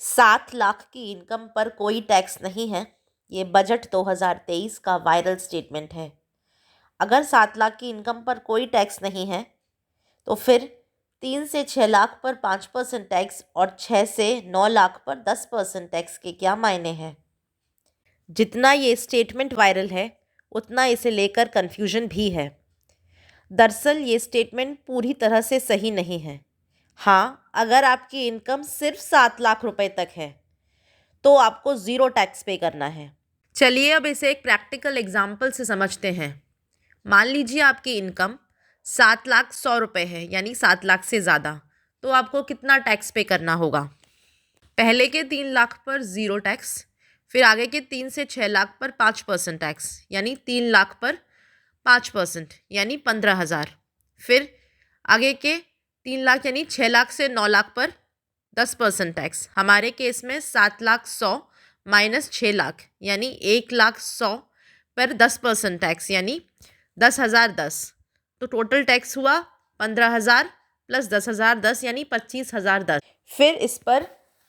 7 लाख की इनकम पर कोई टैक्स नहीं है। ये बजट 2023 का वायरल स्टेटमेंट है। अगर 7 लाख की इनकम पर कोई टैक्स नहीं है तो फिर 3 से 6 लाख पर 5% टैक्स और 6 से 9 लाख पर 10% टैक्स के क्या मायने हैं। जितना ये स्टेटमेंट वायरल है उतना इसे लेकर कन्फ्यूजन भी है। दरअसल ये स्टेटमेंट पूरी तरह से सही नहीं है। हाँ, अगर आपकी इनकम सिर्फ 7 लाख रुपए तक है तो आपको ज़ीरो टैक्स पे करना है। चलिए अब इसे एक प्रैक्टिकल एग्जाम्पल से समझते हैं। मान लीजिए आपकी इनकम 7,100,000 है, यानी 7 लाख से ज़्यादा। तो आपको कितना टैक्स पे करना होगा? पहले के 3 लाख पर ज़ीरो टैक्स, फिर आगे के 3 से 6 लाख पर 5% टैक्स, यानी 3 लाख पर 5% यानी 15,000। फिर आगे के 3 लाख यानी 6 लाख से 9 लाख पर 10% टैक्स। हमारे केस में 7,100,000 माइनस 6 लाख यानी 1,100,000 पर 10% टैक्स यानी 10,010। तो टोटल टैक्स हुआ 15,000 प्लस 10,010 यानी 25,010। फिर इस पर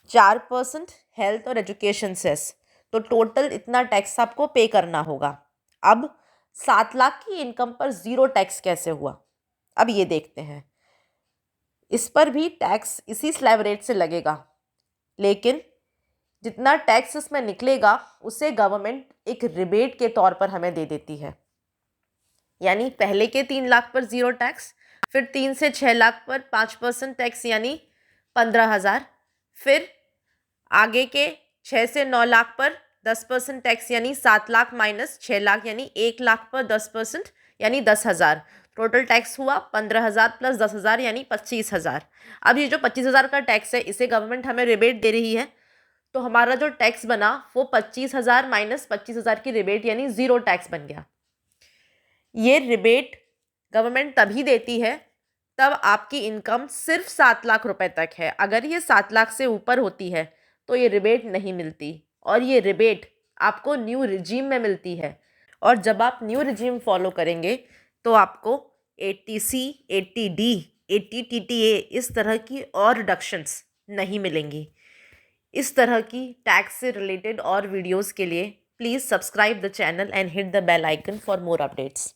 4% हेल्थ और एजुकेशन सेस, तो टोटल इतना टैक्स आपको पे करना होगा। अब 7 लाख की इनकम पर ज़ीरो टैक्स कैसे हुआ? अब ये देखते हैं। इस पर भी टैक्स इसी स्लैब रेट से लगेगा, लेकिन जितना टैक्स इसमें निकलेगा उसे गवर्नमेंट एक रिबेट के तौर पर हमें दे देती है। यानी पहले के 3 लाख पर ज़ीरो टैक्स, फिर 3 से 6 लाख पर 5% टैक्स यानी 15,000, फिर आगे के 6 से 9 लाख पर 10% टैक्स यानी 7 लाख माइनस 6 लाख यानी 1 लाख पर 10% यानी 10,000। टोटल टैक्स हुआ 15,000 प्लस 10,000 यानी 25,000। अब ये जो 25,000 का टैक्स है इसे गवर्नमेंट हमें रिबेट दे रही है, तो हमारा जो टैक्स बना वो 25,000 माइनस 25,000 की रिबेट यानी ज़ीरो टैक्स बन गया। ये रिबेट गवर्नमेंट तभी देती है तब आपकी इनकम सिर्फ 7 लाख रुपए तक है। अगर ये 7 लाख से ऊपर होती है तो ये रिबेट नहीं मिलती, और ये रिबेट आपको न्यू रिजीम में मिलती है। और जब आप न्यू रिजीम फॉलो करेंगे तो आपको 80C, 80D, 80TTA इस तरह की और रिडक्शंस नहीं मिलेंगी। इस तरह की टैक्स से रिलेटेड और वीडियोस के लिए please subscribe the channel and hit the bell icon for more updates.